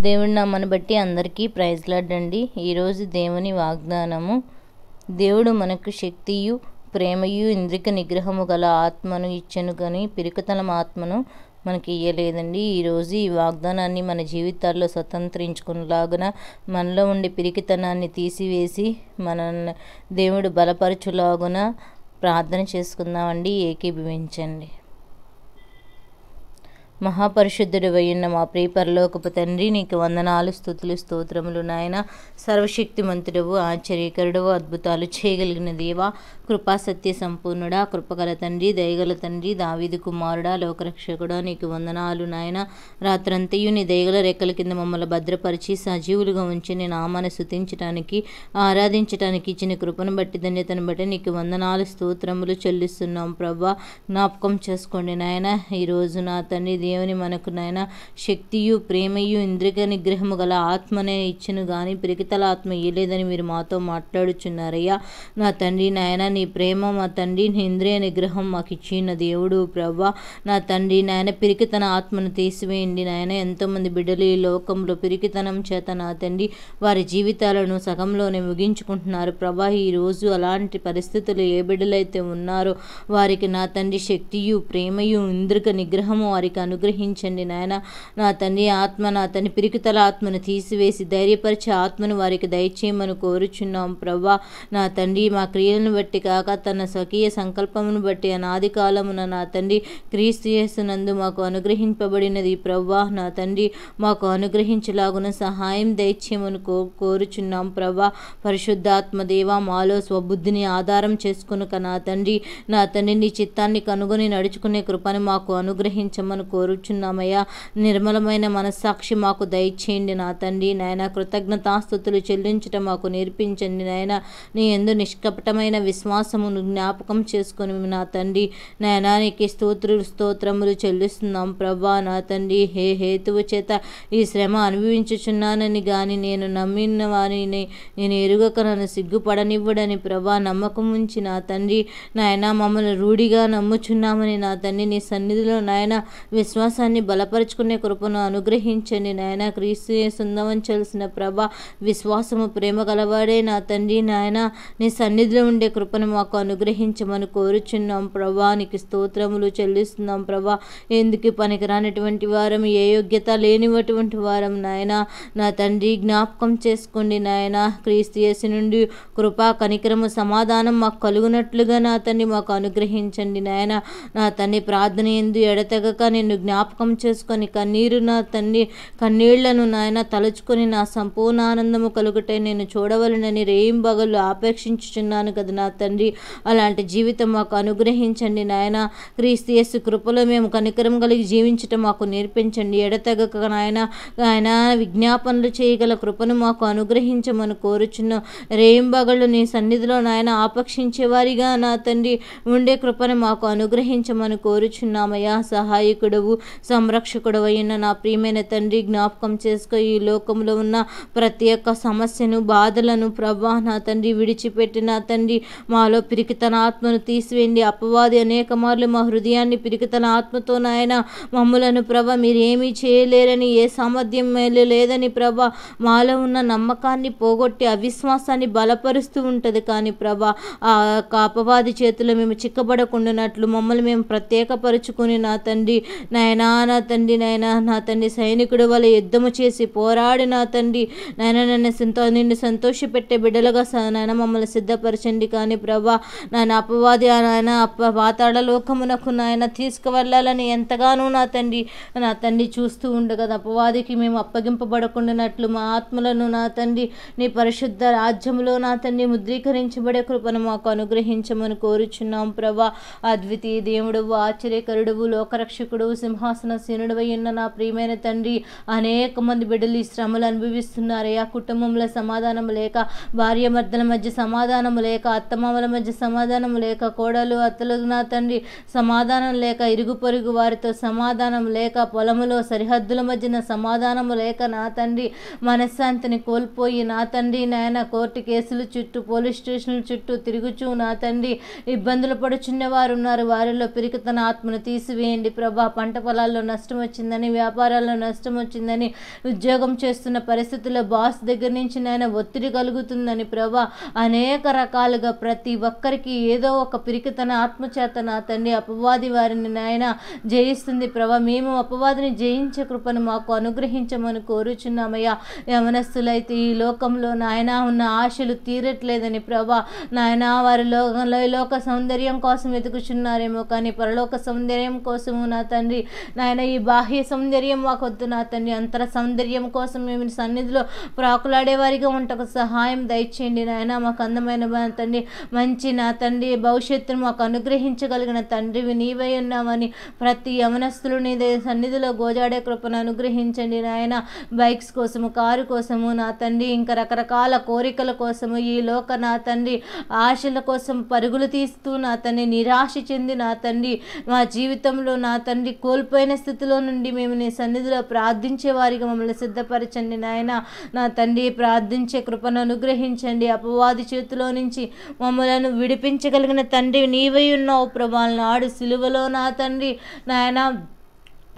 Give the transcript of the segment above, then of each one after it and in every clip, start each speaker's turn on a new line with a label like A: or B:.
A: దేవుడి నామాన్ని బట్టి అందరికీ ప్రైజ్ లార్డ్ అండి. ఈరోజు దేవుని వాగ్దానము, దేవుడు మనకు శక్తియు ప్రేమయు ఇంద్రిక నిగ్రహము గల ఆత్మను ఇచ్చెను కానీ పిరికితనం ఆత్మను మనకి ఇయ్యలేదండి. ఈరోజు ఈ వాగ్దానాన్ని మన జీవితాల్లో స్వతంత్రించుకునేలాగున మనలో ఉండే పిరికితనాన్ని తీసివేసి మనల్ని దేవుడు బలపరచులాగున ప్రార్థన చేసుకుందామండి. ఏకీభవించండి. మహాపరిశుద్ధుడు అయ్యున్న మా ప్రియ పరలోకపు తండ్రి, నీకు వందనాలు, స్తుతులు, స్తోత్రములు నాయన. సర్వశక్తిమంతుడవు, ఆశ్చర్యకరుడవు, అద్భుతాలు చేయగలిగిన దేవా, కృపా సత్య సంపూర్ణుడా, కృపగల తండ్రి, దయగల తండ్రి, దావీదు కుమారుడా, లోకరక్షకుడా, నీకు వందనాలు నాయన. రాత్రంతయు నీ దయగల రెక్కల కింద మమ్మల్ని భద్రపరిచి సజీవులుగా ఉంచి నీ నామాన్ని స్తుతించడానికి, ఆరాధించడానికి ఇచ్చిన కృపను బట్టి, ధన్యతను బట్టి నీకు వందనాలు, స్తోత్రములు చెల్లిస్తున్నాం ప్రభా. జ్ఞాపకం చేసుకోండి నాయన. ఈరోజు నా తండ్రి దేవుని మనకు నాయన శక్తియు ప్రేమయు ఇంద్రిక నిగ్రహము గల ఆత్మనే ఇచ్చును కానీ పిరికితల ఆత్మ ఇయ్యలేదని మీరు మాతో మాట్లాడుచున్నారయ్యా. నా తండ్రి నాయన, నీ ప్రేమ మా తండ్రి, నీ ఇంద్రియ నిగ్రహం మాకు ఇచ్చిన దేవుడు ప్రభా. నా తండ్రి నాయన, పిరికితన ఆత్మను తీసివేయండి నాయన. ఎంతోమంది బిడ్డలు ఈ లోకంలో పిరికితనం చేత నా తండ్రి వారి జీవితాలను సగంలోనే ముగించుకుంటున్నారు ప్రభా. ఈరోజు అలాంటి పరిస్థితులు ఏ బిడ్డలైతే ఉన్నారో వారికి నా తండ్రి శక్తియు ప్రేమయు ఇంద్రిక నిగ్రహము వారికి అనుగ్రహించండి నాయన. నా తండ్రి ఆత్మ, నా తండ్రి పిరికితల ఆత్మను తీసివేసి ధైర్యపరిచే ఆత్మను వారికి దయచేయమని కోరుచున్నాం ప్రభా. నా తండ్రి మా క్రియలను బట్టి కాక తన స్వకీయ సంకల్పమును బట్టి అనాది కాలమున నా తండ్రి క్రీస్తు యేసునందు మాకు అనుగ్రహింపబడినది ప్రభా. నా తండ్రి మాకు అనుగ్రహించలాగున సహాయం దయచేయమని కోరుచున్నాం ప్రభా. పరిశుద్ధాత్మ దేవ, మాలో స్వబుద్ధిని ఆధారం చేసుకునుక నా తండ్రి నీ చిత్తాన్ని కనుగొని నడుచుకునే కృపను మాకు అనుగ్రహించమని కోరుచున్నామయ్యా. నిర్మలమైన మనస్సాక్షి మాకు దయచేయండి నా తండ్రి నాయన. కృతజ్ఞతాస్తుతులు చెల్లించటం మాకు నేర్పించండి నాయన. నీ యందు నిష్కపటమైన విశ్వాసమును జ్ఞాపకం చేసుకుని నా తండ్రి నాయన నీకు స్తోత్రములు చెల్లిస్తున్నాం ప్రభా. నా తండ్రి హేతువు చేత ఈ శ్రమ అనుభవించుచున్నానని గాని నేను నమ్మిన వారిని నేను ఎరుగక నన్ను సిగ్గుపడనివ్వడని ప్రభా నమ్మకం ఉంచి నా తండ్రి నాయన మమ్మల్ని రూఢిగా నమ్ముచున్నామని నా తండ్రి నీ సన్నిధిలో నాయన విశ్వాసాన్ని బలపరుచుకునే కృపను అనుగ్రహించండి నాయన. క్రీస్తు యేసుందవంచవలసిన ప్రభా, విశ్వాసము ప్రేమ గలవాడే నా తండ్రి నాయన నీ సన్నిధిలో ఉండే కృపను మాకు అనుగ్రహించమని కోరుచున్నాం ప్రభా. నీకు స్తోత్రములు చెల్లిస్తున్నాం ప్రభా. ఎందుకు పనికిరానటువంటి వారం, ఏ యోగ్యత లేనివటువంటి వారం నాయన నా తండ్రి జ్ఞాపకం చేసుకోండి నాయన. క్రీస్తు యేసు నుండి కృపా కనికరము సమాధానం మాకు కలుగునట్లుగా నా తండ్రి మాకు అనుగ్రహించండి నాయన. నా తండ్రి ప్రార్థన ఎందు ఎడతెగక నిన్ను జ్ఞాపకం చేసుకొని కన్నీరు నా తండ్రి కన్నీళ్లను నాయన తలుచుకొని నా సంపూర్ణ ఆనందము కలుగుటే నేను చూడవలనని రేయింబగళ్ళు ఆపేక్షించుచున్నాను కదా నా తండ్రి. అలాంటి జీవితం మాకు అనుగ్రహించండి నాయన. క్రీస్తు యేసు కృపలో మేము కనికరం కలిగి జీవించటం మాకు నేర్పించండి. ఎడతెగక నాయన ఆయన విజ్ఞాపనలు చేయగల కృపను మాకు అనుగ్రహించమని కోరుచున్నాం. రేయింబగళ్ళు నీ సన్నిధిలో నాయన ఆపేక్షించే వారిగా నా తండ్రి ఉండే కృపను మాకు అనుగ్రహించమని కోరుచున్నామయ్యా. సహాయకుడవు, సంరక్షకుడు అయిన నా ప్రియమైన తండ్రి జ్ఞాపకం చేసుకో. ఈ లోకంలో ఉన్న ప్రతి ఒక్క సమస్యను, బాధలను ప్రభా నా తండ్రి విడిచిపెట్టి నా తండ్రి మాలో పిరికితన ఆత్మను తీసివేయండి. అపవాది అనేక మార్లు మా హృదయాన్ని పిరికితన ఆత్మతో నాయన మమ్ములను ప్రభా మీరు ఏమీ చేయలేరని, ఏ సామర్థ్యం మేలు లేదని ప్రభా మాలో ఉన్న నమ్మకాన్ని పోగొట్టి అవిశ్వాసాన్ని బలపరుస్తూ ఉంటుంది. కానీ ప్రభా ఆ అపవాది చేతిలో మేము చిక్కబడకుండానట్లు మమ్మల్ని మేము ప్రత్యేకపరుచుకుని నా తండ్రి నాయనా నా తండ్రి సైనికుడు వల్ల యుద్ధము చేసి పోరాడి నా తండ్రి నాయన నిన్ను సంతోషపెట్టే బిడ్డలుగా నాయన మమ్మల్ని సిద్ధపరచండి. కానీ ప్రభా నాయన అపవాది నాయన పాతాళ లోకమునకు నాయన తీసుకువెళ్ళాలని ఎంతగానో నా తండ్రి చూస్తూ ఉండగా అపవాదికి మేము అప్పగింపబడకుండానట్లు మా ఆత్మలను నా తండ్రి నీ పరిశుద్ధ రాజ్యములో నా తండ్రి ముద్రీకరించబడే కృపను మాకు అనుగ్రహించమని కోరుచున్నాం ప్రభా. అద్వితీయ దేవుడవు, ఆశ్చర్యకరుడవు, లోకరక్షకుడు, సింహాసన సీనుడవై ఉన్న నా ప్రియమైన తండ్రి అనేక మంది బిడ్డలు ఈ శ్రమలు అనుభవిస్తున్నారయ్యా. కుటుంబంలో సమాధానం లేక, భార్యాభర్తల మధ్య సమాధానం లేక, అత్తమామల మధ్య సమాధానం లేక, కోడలు అత్తలు నా తండ్రి సమాధానం లేక, ఇరుగు పొరుగు వారితో సమాధానం లేక, పొలములో సరిహద్దుల మధ్యన సమాధానం లేక నా తండ్రి మనశ్శాంతిని కోల్పోయి నా తండ్రి నాయన కోర్టు కేసుల చుట్టూ, పోలీస్ స్టేషన్ల చుట్టూ తిరుగుచూ నా తండ్రి ఇబ్బందులు పడుచున్న వారు ఉన్నారు. వారిలో పిరికితన ఆత్మను తీసివేయండి ప్రభా. పంట పొలాల్లో నష్టం వచ్చిందని, వ్యాపారాల్లో నష్టం వచ్చిందని, ఉద్యోగం చేస్తున్న పరిస్థితుల్లో బాస్ దగ్గర నుంచి నాయన ఒత్తిడి కలుగుతుందని ప్రభా, అనేక రకాలుగా ప్రతి ఒక్కరికి ఏదో ఒక పిరికితన ఆత్మచేత నా తండ్రి అపవాది వారిని నాయన జయిస్తుంది ప్రభా. మేము అపవాదిని జయించే కృపను మాకు అనుగ్రహించమని కోరుచున్నామయ్యా. యవనస్తులైతే ఈ లోకంలో నాయన ఉన్న ఆశలు తీరట్లేదని ప్రభా, నాయన వారి లోక సౌందర్యం కోసం వెతుకుచున్నారేమో కానీ పరలోక సౌందర్యం కోసము నా తండ్రి నాయన ఈ బాహ్య సౌందర్యం మాకొద్దు నా తండ్రి, అంతర సౌందర్యం కోసం మేము సన్నిధిలో ప్రాకులాడేవారిగా ఉంటకు సహాయం దయచేయండి నాయన. మాకు అందమైన తండ్రి మంచి నా తండ్రి భవిష్యత్తును మాకు అనుగ్రహించగలిగిన తండ్రివి నీవై ఉన్నామని ప్రతి యవనస్తులు నీ సన్నిధిలో గోజాడే కృపను అనుగ్రహించండి నాయన. బైక్స్ కోసము, కారు కోసము నా తండ్రి, ఇంకా రకరకాల కోరికల కోసము, ఈ లోక నా తండ్రి ఆశల కోసం పరుగులు తీస్తూ నా తండ్రి నిరాశ చెంది నా తండ్రి మా జీవితంలో నా తండ్రి కోల్పోయిన స్థితిలో నుండి మేము నీ సన్నిధిలో ప్రార్థించే వారిగా మమ్మల్ని సిద్ధపరచండి నాయన. నా తండ్రి ప్రార్థించే కృపను అనుగ్రహించండి. అపవాది చేతిలో నుంచి మమ్మలను విడిపించగలిగిన తండ్రి నీవై ఉన్నావు ప్రభా. నాడు సిలువలో నా తండ్రి నాయన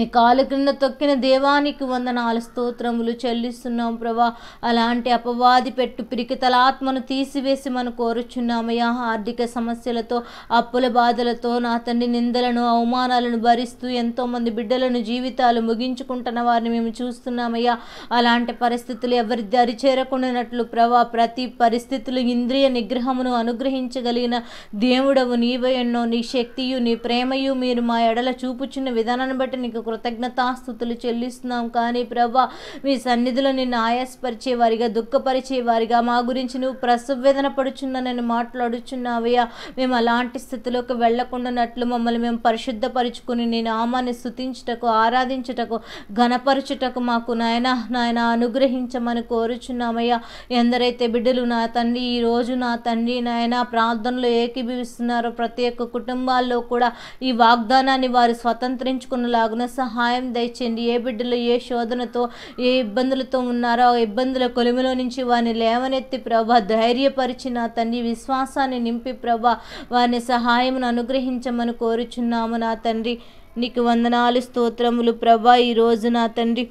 A: ఈ కాలు క్రింద తొక్కిన దేవానికి వందనాలు స్తోత్రములు చెల్లిస్తున్నాం ప్రభా. అలాంటి అపవాది పెట్టు పిరికితలాత్మను తీసివేసి మనం కోరుచున్నామయ్యా. ఆర్థిక సమస్యలతో, అప్పుల బాధలతో నా తండ్రి నిందలను, అవమానాలను భరిస్తూ ఎంతోమంది బిడ్డలను జీవితాలు ముగించుకుంటున్న వారిని మేము చూస్తున్నామయ్యా. అలాంటి పరిస్థితులు ఎవరి దరి చేరకుండానట్లు ప్రభా, ప్రతి పరిస్థితులు ఇంద్రియ నిగ్రహమును అనుగ్రహించగలిగిన దేవుడవు నీవై ఎన్నో. నీ శక్తియు నీ ప్రేమయు మీరు మా ఎడల చూపుచున్న విధానాన్ని బట్టి నీకు కృతజ్ఞతాస్తుతులు చెల్లిస్తున్నాం. కానీ ప్రభా, మీ సన్నిధిలో నిన్ను ఆయాసపరిచేవారిగా, దుఃఖపరిచేవారిగా, మా గురించి నువ్వు ప్రసవేదన పడుచున్నానని మాట్లాడుచున్నావయ్యా. మేము అలాంటి స్థితిలోకి వెళ్లకుండానట్లు మమ్మల్ని మేము పరిశుద్ధపరుచుకుని నీ నామాన్ని స్తుతించుటకు, ఆరాధించుటకు, ఘనపరచుటకు మాకు నాయన అనుగ్రహించమని కోరుచున్నామయ్యా. ఎందరైతే బిడ్డలు నా తండ్రి ఈ రోజు నా తండ్రి నాయన ప్రార్థనలో ఏకీభవిస్తున్నారో ప్రతి ఒక్క కుటుంబాల్లో కూడా ఈ వాగ్దానాన్ని వారు స్వతంత్రించుకునేలాగున సహాయం దయచేయండి. ఏ బిడ్డలు ఏ శోధనతో, ఏ ఇబ్బందులతో ఉన్నారో ఆ ఇబ్బందుల కొలిమిలో నుంచి వారిని లేవనెత్తి ప్రభా ధైర్యపరిచి నా తండ్రి విశ్వాసాన్ని నింపి ప్రభా వారిని సహాయమును అనుగ్రహించమని కోరుచున్నాము నా తండ్రి. నీకు వందనాలు స్తోత్రములు ప్రభా. ఈరోజు నా తండ్రి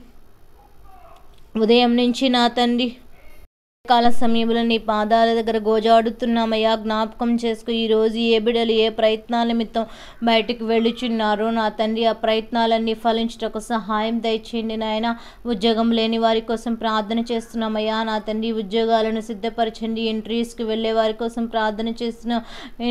A: ఉదయం నుంచి నా తండ్రి కాల సమయంలో నీ పాదాల దగ్గర గోజాడుతున్నామయ్యా. జ్ఞాపకం చేసుకు ఈరోజు ఏ బిడ్డలు ఏ ప్రయత్నాల నిమిత్తం బయటకు వెళ్ళుచున్నారో నా తండ్రి ఆ ప్రయత్నాలన్నీ ఫలించుటకు సహాయం దయచేయండి నాయన. ఉద్యోగం లేని వారి కోసం ప్రార్థన చేస్తున్నామయ్యా. నా తండ్రి ఉద్యోగాలను సిద్ధపరచండి. ఇంటర్వ్యూస్కి వెళ్ళే వారి కోసం ప్రార్థన చేస్తున్న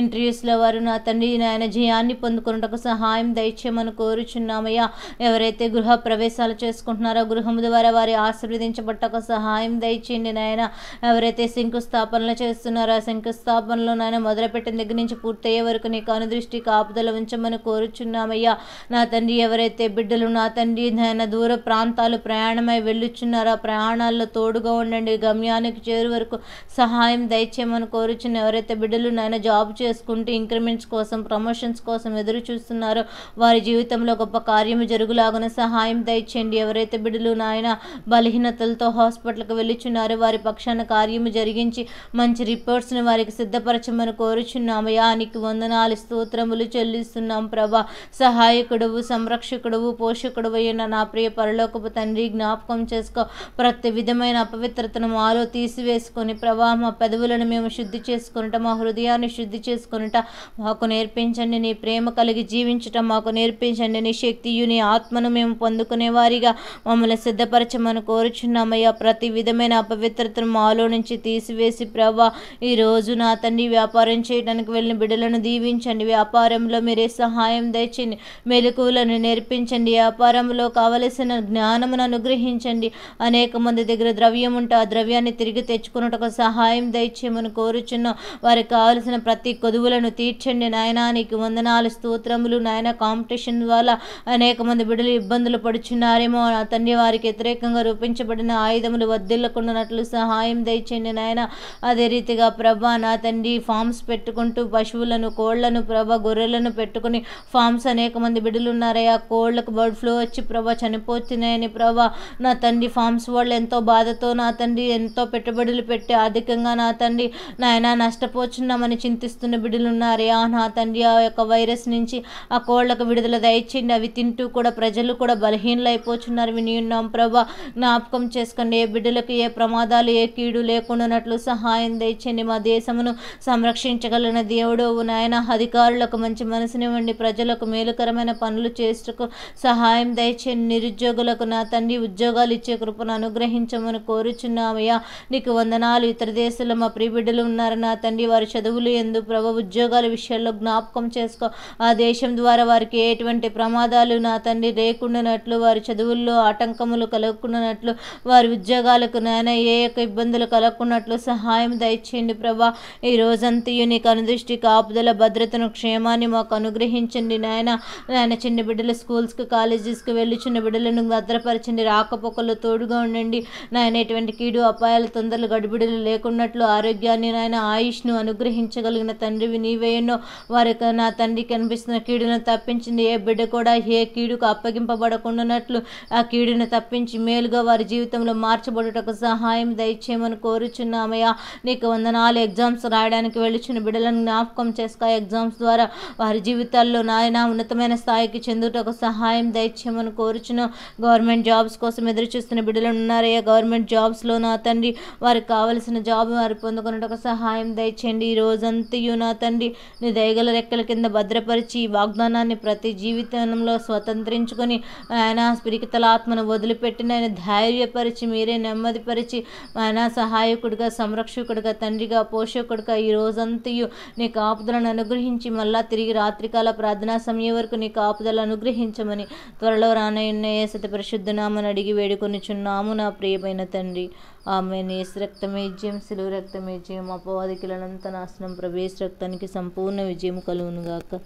A: ఇంటర్వ్యూస్లో వారు నా తండ్రి నాయన జయాన్ని పొందుకున్నటకు సహాయం దయచేయమని కోరుచున్నామయ్యా. ఎవరైతే గృహ ప్రవేశాలు చేసుకుంటున్నారో గృహం ద్వారా వారి ఆశీర్వదించబట్టకు సహాయం దయచేయండి నాయన. ఎవరైతే శంకుస్థాపనలు చేస్తున్నారో ఆ శంకుస్థాపనలో నాయన మొదలుపెట్టిన దగ్గర నుంచి పూర్తయ్యే వరకు నీ కనుదృష్టి కాపుదల ఉంచమని కోరుచున్నామయ్యా. నా తండ్రి ఎవరైతే బిడ్డలు నా తండ్రి నాయన దూర ప్రాంతాలు ప్రయాణమై వెళ్ళుచున్నారో ఆ ప్రయాణాల్లో తోడుగా ఉండండి. గమ్యానికి చేరు వరకు సహాయం దయచేయమని కోరుచున్న ఎవరైతే బిడ్డలు నాయన జాబ్ చేసుకుంటూ ఇంక్రిమెంట్స్ కోసం, ప్రమోషన్స్ కోసం ఎదురు చూస్తున్నారో వారి జీవితంలో గొప్ప కార్యము జరుగులాగున సహాయం దయచేయండి. ఎవరైతే బిడ్డలు నాయన బలహీనతలతో హాస్పిటల్కి వెళ్ళుచున్నారో వారి పక్షాన కార్యము జరిగించి మంచి రిపోర్ట్స్ని వారికి సిద్ధపరచమని కోరుచున్నామయ్యా. నీకు వందనాలు స్తోత్రములు చెల్లిస్తున్నాం ప్రభా. సహాయకుడువు, సంరక్షకుడువు, పోషకుడువు అయిన నా ప్రియ పరలోకపు తండ్రి జ్ఞాపకం చేసుకో. ప్రతి విధమైన అపవిత్రతను మాలో తీసివేసుకొని ప్రభా మా పెదవులను మేము శుద్ధి చేసుకునుట, మా హృదయాన్ని శుద్ధి చేసుకునుట మాకు నేర్పించండి. నీ ప్రేమ కలిగి జీవించుట మాకు నేర్పించండి. నీ శక్తియు నీ ఆత్మను మేము పొందుకునే వారిగా మమ్మల్ని సిద్ధపరచమని కోరుచున్నామయ్యా. ప్రతి విధమైన అపవిత్రతను మాలో నుంచి తీసివేసి ప్రభా ఈరోజు నా తండ్రి వ్యాపారం చేయడానికి వెళ్ళిన బిడ్డలను దీవించండి. వ్యాపారంలో మీరే సహాయం దయచేయండి. మెలకువలను నేర్పించండి. వ్యాపారంలో కావలసిన జ్ఞానమును అనుగ్రహించండి. అనేక మంది దగ్గర ద్రవ్యం ఉంటే ఆ ద్రవ్యాన్ని తిరిగి తెచ్చుకున్నట్టుకు సహాయం దయచేయమని కోరుచున్నాం. వారికి కావలసిన ప్రతి కొదువులను తీర్చండి నాయనా. నీకు వందనాలు స్తోత్రములు నాయన. కాంపిటీషన్ వల్ల అనేక మంది బిడ్డలు ఇబ్బందులు పడుచున్నారేమో నా తండ్రి వారికి వ్యతిరేకంగా రూపించబడిన ఆయుధములు వర్ధిల్లకుండానట్లు సహాయం సహాయం దయచేయండి నాయన. అదే రీతిగా ప్రభా నా తండ్రి ఫామ్స్ పెట్టుకుంటూ పశువులను, కోళ్లను ప్రభా, గొర్రెలను పెట్టుకుని ఫామ్స్ అనేక మంది బిడ్డలు ఉన్నారయ్యా. కోళ్లకు బర్డ్ ఫ్లూ వచ్చి ప్రభా చనిపోతున్నాయని ప్రభా నా తండ్రి ఫామ్స్ వాళ్ళు ఎంతో బాధతో నా తండ్రి ఎంతో పెట్టుబడులు పెట్టి ఆర్థికంగా నా తండ్రి నాయన నష్టపోచున్నామని చింతిస్తున్న బిడ్డలు ఉన్నారయ్యా. నా తండ్రి ఆ యొక్క వైరస్ నుంచి ఆ కోళ్లకు విడుదల దయచేయండి. అవి తింటూ కూడా ప్రజలు కూడా బలహీనలు అయిపోతున్నారు విని ఉన్నాం ప్రభా. జ్ఞాపకం చేసుకోండి. ఏ బిడ్డలకు ఏ ప్రమాదాలు ఏ కీడు లేకుండానట్లు సహాయం దయచేయండి. మా దేశమును సంరక్షించగలిగిన దేవుడు నాయన. అధికారులకు మంచి మనసునివ్వండి. ప్రజలకు మేలుకరమైన పనులు చేసేందుకు సహాయం దయచేయండి. నిరుద్యోగులకు నా తండ్రి ఉద్యోగాలు ఇచ్చే కృపను అనుగ్రహించమని కోరుచున్నామయ్యా. నీకు వందనాలు. ఇతర దేశాల్లో మా ప్రియ బిడ్డలు ఉన్నారు నా తండ్రి. వారి చదువులు ఎందు ప్రభు ఉద్యోగాల విషయాల్లో జ్ఞాపకం చేసుకో. ఆ దేశం ద్వారా వారికి ఎటువంటి ప్రమాదాలు నా తండ్రి లేకుండానట్లు, వారి చదువుల్లో ఆటంకములు కలగకుండానట్లు, వారి ఉద్యోగాలకు నాయన ఏ యొక్క ఇబ్బందులు కలగకున్నట్లు సహాయం దయచేయండి ప్రభా. ఈ రోజంతయు నీకు అనుదృష్టి కాపుదల భద్రతను క్షేమాన్ని మాకు అనుగ్రహించండి నాయన. నాయన చిన్న బిడ్డలు స్కూల్స్కి కాలేజెస్కి వెళ్ళి చిన్న బిడ్డలను భద్రపరచండి. రాకపోకల్లో తోడుగా ఉండండి నాయన. ఎటువంటి కీడు అపాయాలు తొందరలు గడిబిడలు లేకున్నట్లు ఆరోగ్యాన్ని నాయన ఆయుష్ను అనుగ్రహించగలిగిన తండ్రివి నీవేనో. వారికి నా తండ్రి కనిపిస్తున్న కీడును తప్పించింది. ఏ బిడ్డ కూడా ఏ కీడుకు అప్పగింపబడకుండానట్లు ఆ కీడును తప్పించి మేలుగా వారి జీవితంలో మార్చబడుటకు సహాయం దయచేయమని కోరుచున్నామయ్యా. నీకు వందనాలు. ఎగ్జామ్స్ రాయడానికి వెళ్ళుచున్న బిడ్డలను జ్ఞాపకం చేసుకో. ఎగ్జామ్స్ ద్వారా వారి జీవితాల్లో నాయన ఉన్నతమైన స్థాయికి చెందుటకు సహాయం దయచేయమని కోరుచున్నాం. గవర్నమెంట్ జాబ్స్ కోసం ఎదురు చూస్తున్న బిడ్డలు ఉన్నారయ్యా. గవర్నమెంట్ జాబ్స్లో నా తండ్రి వారికి కావలసిన జాబ్ వారు పొందుకున్నటకు సహాయం దయచేయండి. ఈ రోజంతయు నా తండ్రి నీ దయగల రెక్కల కింద భద్రపరిచి ఈ వాగ్దానాన్ని ప్రతి జీవితంలో స్వతంత్రించుకొని ఆయన పిరికితల ఆత్మను వదిలిపెట్టిన ఆయన ధైర్యపరిచి మీరే నెమ్మదిపరిచి ఆయన సహాయకుడిగా, సంరక్షకుడిగా, తండ్రిగా, పోషకుడిగా ఈ రోజంతయు నీ కాపుదలను అనుగ్రహించి మళ్ళా తిరిగి రాత్రికాల ప్రార్థనా సమయం వరకు నీ కాపుదలు అనుగ్రహించమని త్వరలో రానయ్యున్న యేసు పరిశుద్ధ నామమున అడిగి వేడుకొనుచున్నాము నా ప్రియమైన తండ్రి. ఆమేన్. యేసు రక్తమే జయం, సిలువ రక్తమే జయం. అపవాదికులనంత నాశనం ప్రభు యేసు రక్తానికి సంపూర్ణ విజయం కలుగునుగాక.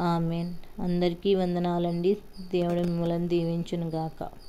A: ఆమేన్. అందరికీ వందనాలండి. దేవుడు మిమ్మల్ని దీవించునుగాక.